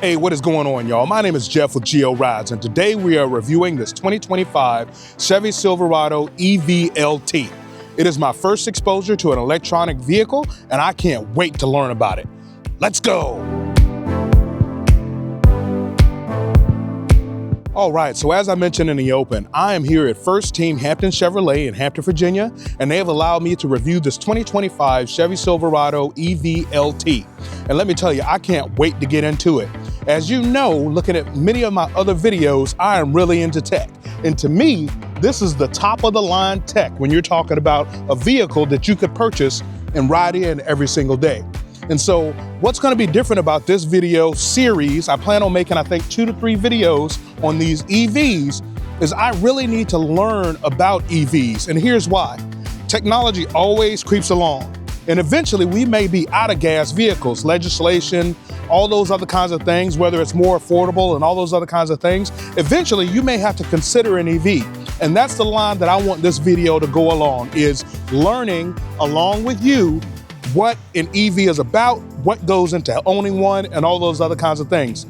Hey, what is going on, y'all? My name is Jeff with Geo Rides, and today we are reviewing this 2025 Chevy Silverado EV LT. It is my first exposure to an electronic vehicle, and I can't wait to learn about it. Let's go! All right, so as I mentioned in the open, I am here at First Team Hampton Chevrolet in Hampton, Virginia, and they have allowed me to review this 2025 Chevy Silverado EV LT. And let me tell you, I can't wait to get into it. As you know, looking at many of my other videos, I am really into tech. And to me, this is the top of the line tech when you're talking about a vehicle that you could purchase and ride in every single day. And so what's going to be different about this video series, I plan on making, I think, 2 to 3 videos on these EVs, is I really need to learn about EVs. And here's why. Technology always creeps along. And eventually we may be out of gas vehicles, legislation, all those other kinds of things, whether it's more affordable and all those other kinds of things. Eventually you may have to consider an EV. And that's the line that I want this video to go along, is learning along with you what an EV is about, what goes into owning one, and all those other kinds of things.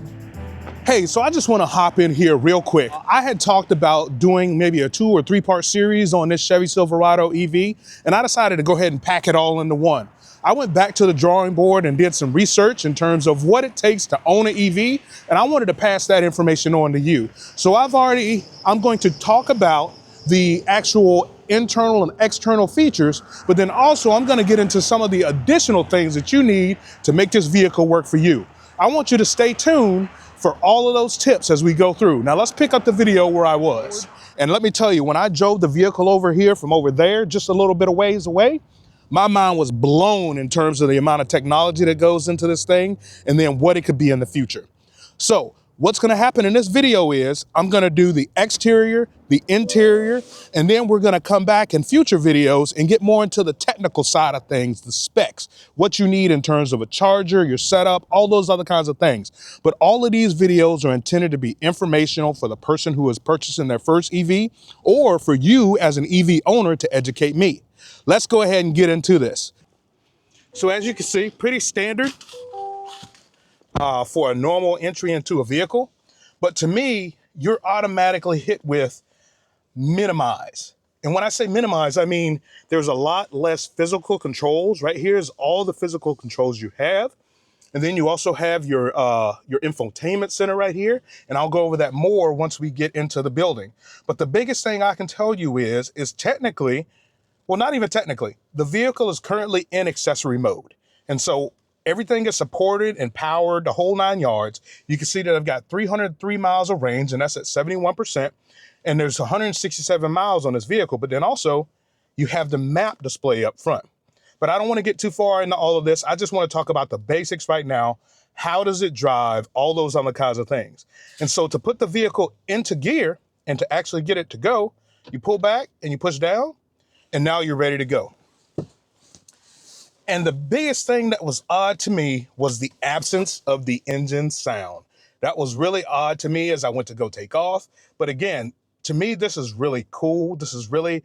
Hey, so I just want to hop in here real quick. I had talked about doing maybe a 2 or 3 part series on this Chevy Silverado EV, and I decided to go ahead and pack it all into one. I went back to the drawing board and did some research in terms of what it takes to own an EV, and I wanted to pass that information on to you. So I'm going to talk about the actual internal and external features, but then also I'm going to get into some of the additional things that you need to make this vehicle work for you. I want you to stay tuned for all of those tips as we go through. Now let's pick up the video where I was. And let me tell you, when I drove the vehicle over here from over there, just a little bit of ways away, my mind was blown in terms of the amount of technology that goes into this thing and then what it could be in the future. So what's gonna happen in this video is I'm gonna do the exterior, the interior, and then we're gonna come back in future videos and get more into the technical side of things, the specs, what you need in terms of a charger, your setup, all those other kinds of things. But all of these videos are intended to be informational for the person who is purchasing their first EV, or for you as an EV owner to educate me. Let's go ahead and get into this. So as you can see, pretty standard for a normal entry into a vehicle. But to me, you're automatically hit with minimize. And when I say minimize, I mean there's a lot less physical controls. Right here is all the physical controls you have. And then you also have your infotainment center right here. And I'll go over that more once we get into the building. But the biggest thing I can tell you is technically, well, not even technically, the vehicle is currently in accessory mode. And so everything is supported and powered, the whole 9 yards. You can see that I've got 303 miles of range, and that's at 71%. And there's 167 miles on this vehicle. But then also you have the map display up front. But I don't want to get too far into all of this. I just want to talk about the basics right now. How does it drive? All those other kinds of things. And so to put the vehicle into gear and to actually get it to go, you pull back and you push down, and now you're ready to go. And the biggest thing that was odd to me was the absence of the engine sound. That was really odd to me as I went to go take off. But again, to me, this is really cool. This is really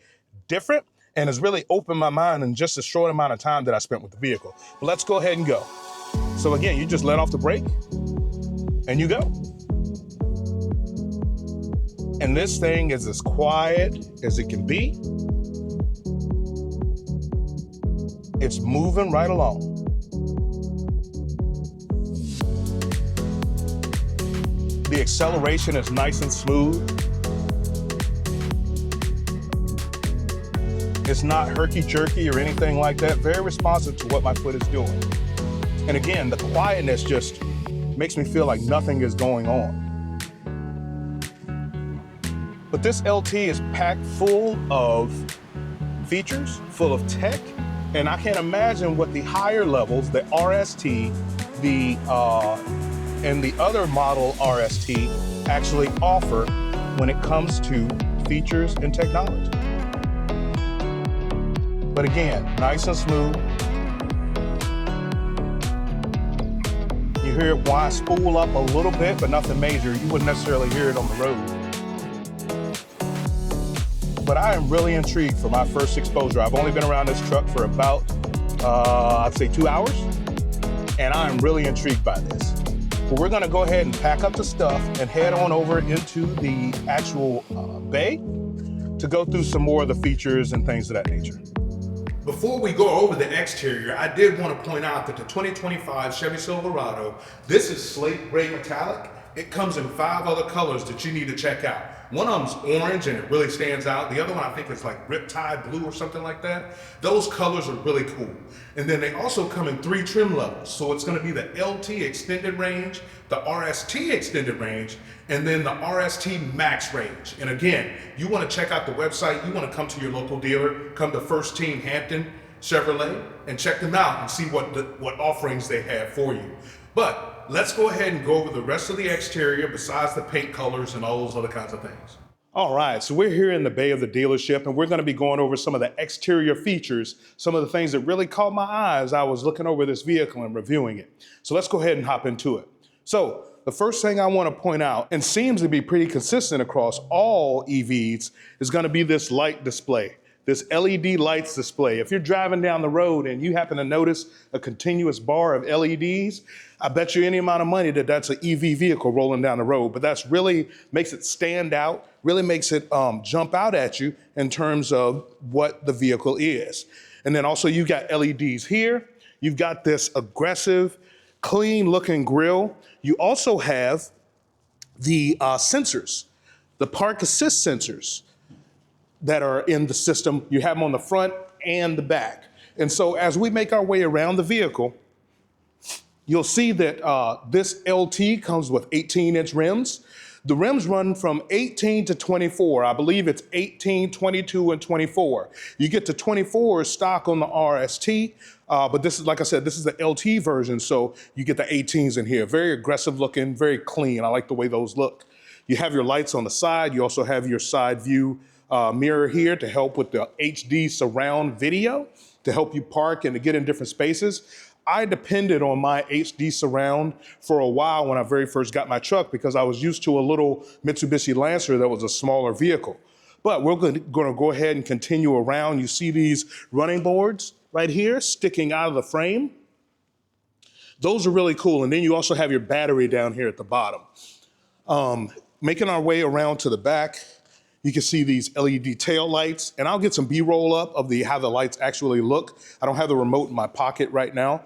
different and has really opened my mind in just a short amount of time that I spent with the vehicle. But let's go ahead and go. So again, you just let off the brake and you go. And this thing is as quiet as it can be. It's moving right along. The acceleration is nice and smooth. It's not herky-jerky or anything like that. Very responsive to what my foot is doing. And again, the quietness just makes me feel like nothing is going on. But this LT is packed full of features, full of tech. And I can't imagine what the higher levels, the RST, and the other model RST actually offer when it comes to features and technology. But again, nice and smooth. You hear it whine spool up a little bit, but nothing major. You wouldn't necessarily hear it on the road. But I am really intrigued for my first exposure. I've only been around this truck for about, I'd say 2 hours. And I'm really intrigued by this. But we're gonna go ahead and pack up the stuff and head on over into the actual bay to go through some more of the features and things of that nature. Before we go over the exterior, I did want to point out that the 2025 Chevy Silverado, this is slate gray metallic. It comes in 5 other colors that you need to check out. One of them's orange and it really stands out. The other one I think is like riptide blue or something like that. Those colors are really cool. And then they also come in 3 trim levels. So it's going to be the LT extended range, the RST extended range, and then the RST max range. And again, you want to check out the website. You want to come to your local dealer, come to First Team Hampton Chevrolet and check them out and see what offerings they have for you. But let's go ahead and go over the rest of the exterior besides the paint colors and all those other kinds of things. All right, so we're here in the bay of the dealership and we're going to be going over some of the exterior features, some of the things that really caught my eye as I was looking over this vehicle and reviewing it. So let's go ahead and hop into it. So the first thing I want to point out, and seems to be pretty consistent across all EVs, is going to be this light display. This LED lights display. If you're driving down the road and you happen to notice a continuous bar of LEDs, I bet you any amount of money that that's an EV vehicle rolling down the road. But that's really makes it stand out, really makes it jump out at you in terms of what the vehicle is. And then also you got LEDs here. You've got this aggressive, clean looking grille. You also have the sensors, the park assist sensors that are in the system. You have them on the front and the back. And so as we make our way around the vehicle, you'll see that this LT comes with 18-inch rims. The rims run from 18 to 24. I believe it's 18, 22, and 24. You get to 24 stock on the RST, but this is, like I said, this is the LT version, so you get the 18s in here. Very aggressive looking, very clean. I like the way those look. You have your lights on the side. You also have your side view mirror here to help with the HD surround video, to help you park and to get in different spaces. I depended on my HD surround for a while when I very first got my truck because I was used to a little Mitsubishi Lancer that was a smaller vehicle. But we're going to go ahead and continue around. You see these running boards right here sticking out of the frame. Those are really cool. And then you also have your battery down here at the bottom. Making our way around to the back, you can see these LED tail lights, and I'll get some B-roll up of how the lights actually look. I don't have the remote in my pocket right now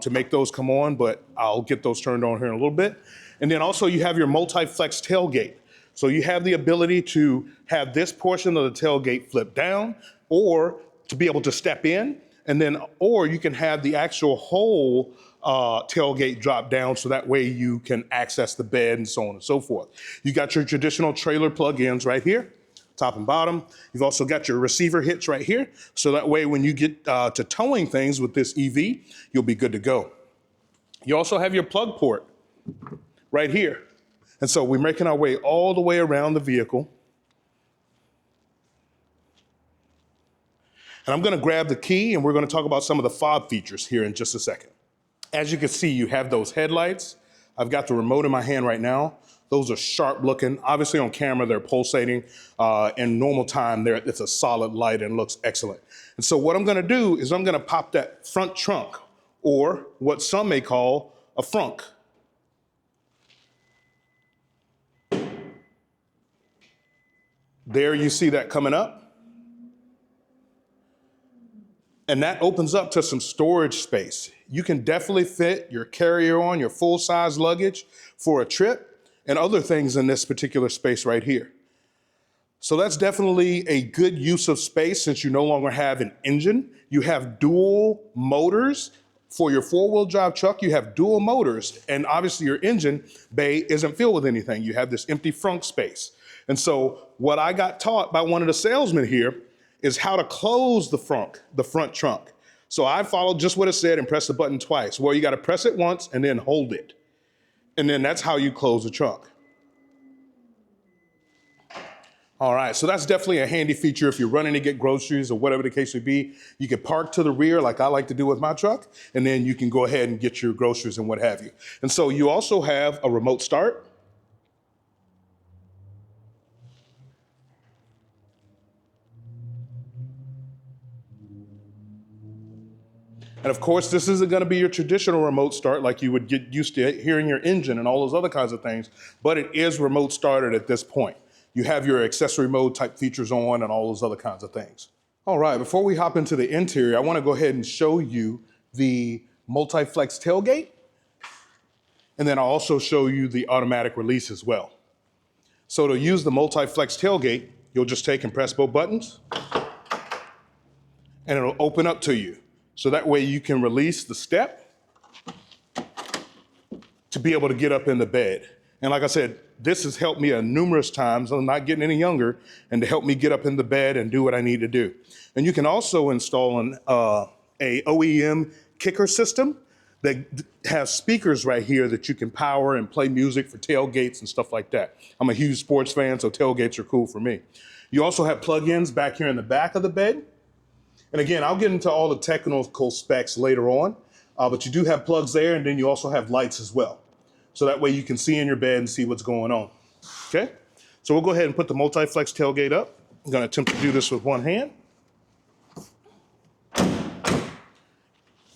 to make those come on, but I'll get those turned on here in a little bit. And then also you have your multi-flex tailgate. So you have the ability to have this portion of the tailgate flip down or to be able to step in, and then, or you can have the actual whole tailgate drop down so that way you can access the bed and so on and so forth. You got your traditional trailer plug-ins right here, top and bottom. You've also got your receiver hitch right here, so that way when you get to towing things with this EV, you'll be good to go. You also have your plug port right here. And so we're making our way all the way around the vehicle. And I'm gonna grab the key and we're gonna talk about some of the fob features here in just a second. As you can see, you have those headlights. I've got the remote in my hand right now. Those are sharp looking. Obviously on camera, they're pulsating. In normal time, it's a solid light and looks excellent. And so what I'm gonna do is I'm gonna pop that front trunk, or what some may call a frunk. There you see that coming up. And that opens up to some storage space. You can definitely fit your carry-on, your full-size luggage for a trip and other things in this particular space right here. So that's definitely a good use of space since you no longer have an engine. You have dual motors. For your four-wheel drive truck, you have dual motors, and obviously your engine bay isn't filled with anything. You have this empty front space. And so what I got taught by one of the salesmen here is how to close the front trunk. So I followed just what it said and pressed the button twice. Well, you gotta press it once and then hold it. And then that's how you close the trunk. All right, so that's definitely a handy feature if you're running to get groceries or whatever the case may be. You can park to the rear like I like to do with my truck, and then you can go ahead and get your groceries and what have you. And so you also have a remote start. And of course, this isn't gonna be your traditional remote start like you would get used to hearing your engine and all those other kinds of things, but it is remote started at this point. You have your accessory mode type features on and all those other kinds of things. All right, before we hop into the interior, I wanna go ahead and show you the multi-flex tailgate, and then I'll also show you the automatic release as well. So to use the multi-flex tailgate, you'll just take and press both buttons, and it'll open up to you. So that way you can release the step to be able to get up in the bed. And like I said, this has helped me numerous times. I'm not getting any younger, and to help me get up in the bed and do what I need to do. And you can also install a OEM kicker system that has speakers right here that you can power and play music for tailgates and stuff like that. I'm a huge sports fan, so tailgates are cool for me. You also have plug-ins back here in the back of the bed. And again, I'll get into all the technical specs later on, but you do have plugs there, and then you also have lights as well. So that way you can see in your bed and see what's going on, okay? So we'll go ahead and put the multi-flex tailgate up. I'm gonna attempt to do this with one hand.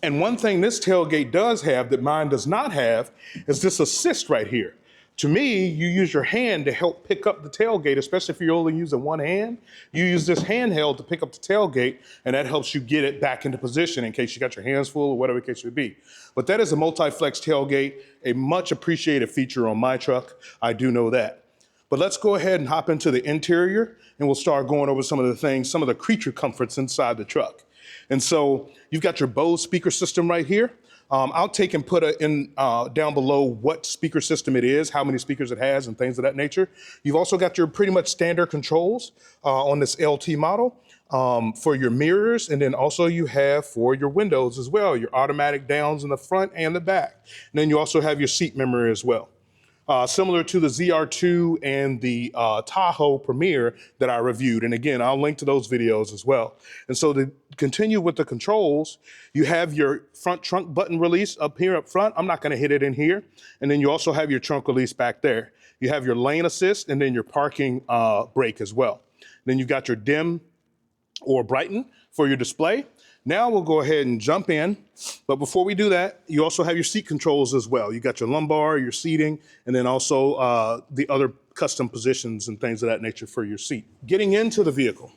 And one thing this tailgate does have that mine does not have is this assist right here. To me, you use your hand to help pick up the tailgate, especially if you're only using one hand. You use this handheld to pick up the tailgate, and that helps you get it back into position in case you got your hands full or whatever the case may be. But that is a multi-flex tailgate, a much appreciated feature on my truck. I do know that. But let's go ahead and hop into the interior, and we'll start going over some of the things, some of the creature comforts inside the truck. And so you've got your Bose speaker system right here. I'll take and put down below what speaker system it is, how many speakers it has, and things of that nature. You've also got your pretty much standard controls on this LT model for your mirrors, and then also you have for your windows as well, your automatic downs in the front and the back. And then you also have your seat memory as well. Similar to the ZR2 and the Tahoe Premier that I reviewed. And again, I'll link to those videos as well. And so to continue with the controls, you have your front trunk button release up here up front. I'm not gonna hit it in here. And then you also have your trunk release back there. You have your lane assist and then your parking brake as well. Then you've got your dim or brighten for your display. Now we'll go ahead and jump in, but before we do that, you also have your seat controls as well. You got your lumbar, your seating, and then also the other custom positions and things of that nature for your seat. Getting into the vehicle.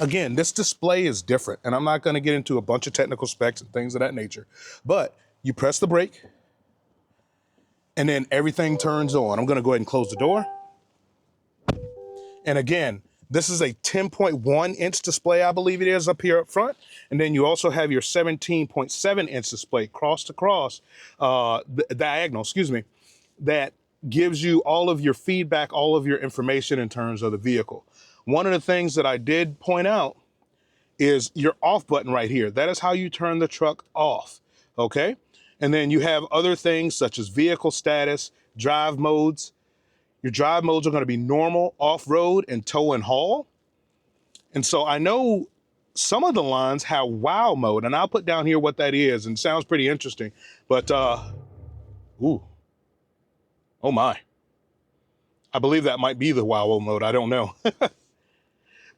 Again, this display is different, and I'm not gonna get into a bunch of technical specs and things of that nature, but you press the brake, and then everything turns on. I'm gonna go ahead and close the door. And again, this is a 10.1 inch display, I believe it is, up here up front. And then you also have your 17.7 inch display cross to cross, diagonal, that gives you all of your feedback, all of your information in terms of the vehicle. One of the things that I did point out is your off button right here. That is how you turn the truck off, okay? And then you have other things such as vehicle status, drive modes. Your drive modes are gonna be normal, off-road, and tow and haul. And so I know some of the lines have wow mode, and I'll put down here what that is, and it sounds pretty interesting. But, ooh, oh my. I believe that might be the wow mode, I don't know.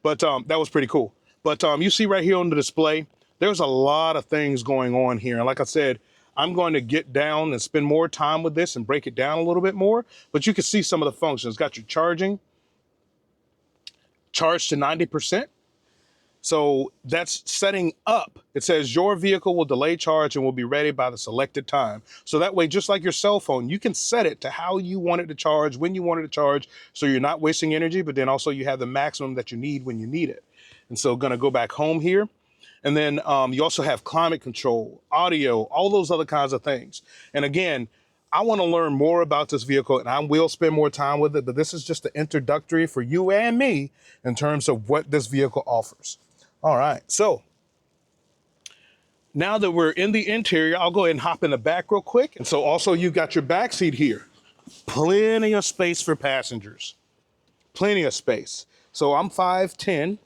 But that was pretty cool. But you see right here on the display, there's a lot of things going on here. And like I said, I'm going to get down and spend more time with this and break it down a little bit more, but you can see some of the functions. It's got your charging, charged to 90%. So that's setting up. It says your vehicle will delay charge and will be ready by the selected time. So that way, just like your cell phone, you can set it to how you want it to charge, when you want it to charge, so you're not wasting energy, but then also you have the maximum that you need when you need it. And so gonna go back home here. And then you also have climate control, audio, all those other kinds of things. And again, I want to learn more about this vehicle, and I will spend more time with it, but this is just the introductory for you and me in terms of what this vehicle offers. All right, so now that we're in the interior, I'll go ahead and hop in the back real quick. And so also you've got your back seat here. Plenty of space for passengers, plenty of space. So I'm 5'10",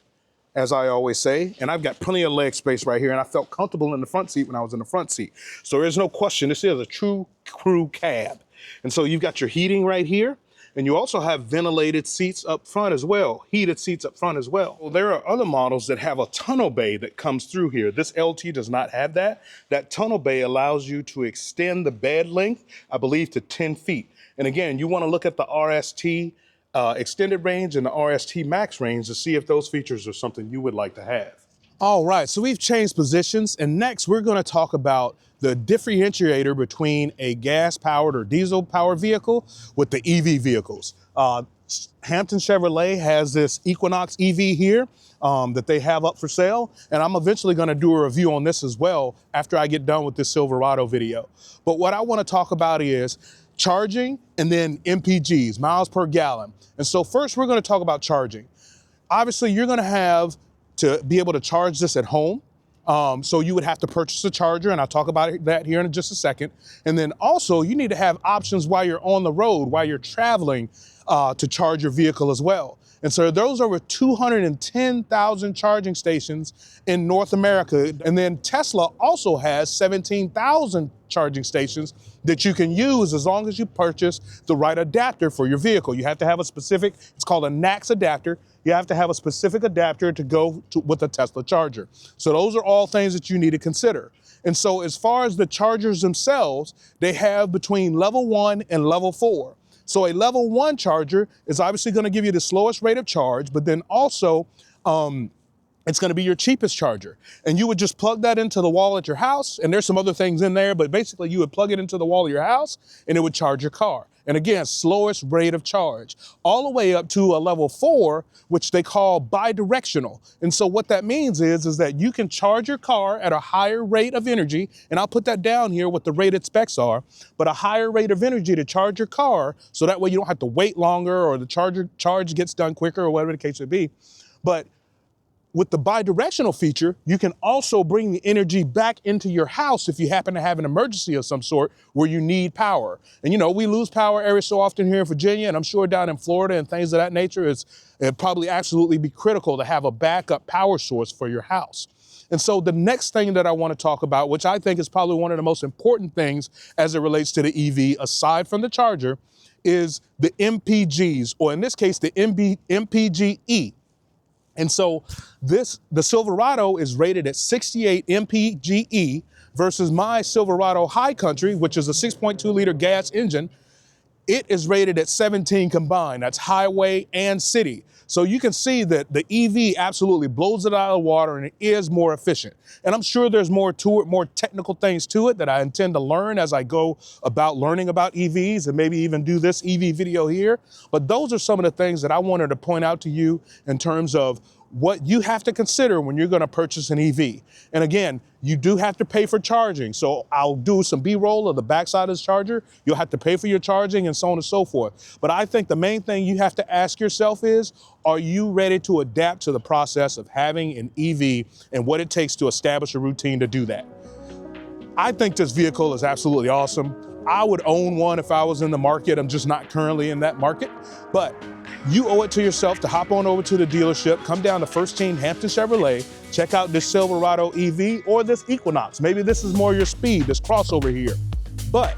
as I always say, and I've got plenty of leg space right here, and I felt comfortable in the front seat when I was in the front seat. So there's no question, this is a true crew cab. And so you've got your heating right here, And you also have ventilated seats up front as well, heated seats up front as well. Well, there are other models that have a tunnel bay that comes through here. This LT does not have that. That tunnel bay allows you to extend the bed length, I believe, to 10 feet. And again, you want to look at the RST extended range and the RST max range to see if those features are something you would like to have. All right, so we've changed positions, and next we're going to talk about the differentiator between a gas-powered or diesel-powered vehicle with the EV vehicles. Hampton Chevrolet has this Equinox EV here that they have up for sale, and I'm eventually going to do a review on this as well after I get done with this Silverado video. But what I want to talk about is charging and then MPGs, miles per gallon. And so first we're going to talk about charging. Obviously, you're going to have to be able to charge this at home. So you would have to purchase a charger, and I'll talk about that here in just a second. And then also you need to have options while you're on the road, while you're traveling to charge your vehicle as well. And so those are over 210,000 charging stations in North America. And then Tesla also has 17,000 charging stations that you can use as long as you purchase the right adapter for your vehicle. You have to have a specific, it's called a NACS adapter. You have to have a specific adapter to go with a Tesla charger. So those are all things that you need to consider. And so as far as the chargers themselves, they have between level 1 and level 4. So a level 1 charger is obviously going to give you the slowest rate of charge, but then also it's going to be your cheapest charger. And you would just plug that into the wall at your house, and there's some other things in there, but basically you would plug it into the wall of your house and it would charge your car. And again, slowest rate of charge, all the way up to a level 4, which they call bidirectional. And so what that means is that you can charge your car at a higher rate of energy, and I'll put that down here what the rated specs are, but a higher rate of energy to charge your car, so that way you don't have to wait longer or the charge gets done quicker or whatever the case may be. But with the bidirectional feature, you can also bring the energy back into your house if you happen to have an emergency of some sort where you need power. And you know, we lose power every so often here in Virginia, and I'm sure down in Florida and things of that nature, it'd probably absolutely be critical to have a backup power source for your house. And so the next thing that I want to talk about, which I think is probably one of the most important things as it relates to the EV, aside from the charger, is the MPGs, or in this case, the MPGe. And so the Silverado is rated at 68 MPGe versus my Silverado High Country, which is a 6.2 liter gas engine. It is rated at 17 combined. That's highway and city. So you can see that the EV absolutely blows it out of the water, and it is more efficient. And I'm sure there's more to it, more technical things to it that I intend to learn as I go about learning about EVs, and maybe even do this EV video here. But those are some of the things that I wanted to point out to you in terms of what you have to consider when you're going to purchase an EV. And again, you do have to pay for charging. So I'll do some B-roll of the backside of this charger. You'll have to pay for your charging and so on and so forth. But I think the main thing you have to ask yourself is, are you ready to adapt to the process of having an EV and what it takes to establish a routine to do that? I think this vehicle is absolutely awesome. I would own one if I was in the market. I'm just not currently in that market, but you owe it to yourself to hop on over to the dealership, come down to First Team Hampton Chevrolet, check out this Silverado EV or this Equinox. Maybe this is more your speed, this crossover here. But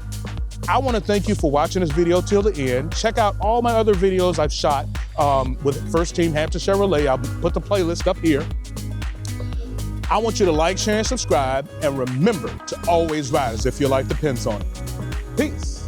I want to thank you for watching this video till the end. Check out all my other videos I've shot with First Team Hampton Chevrolet. I'll put the playlist up here. I want you to like, share, and subscribe, and remember to always ride as if your life depends on it. Peace.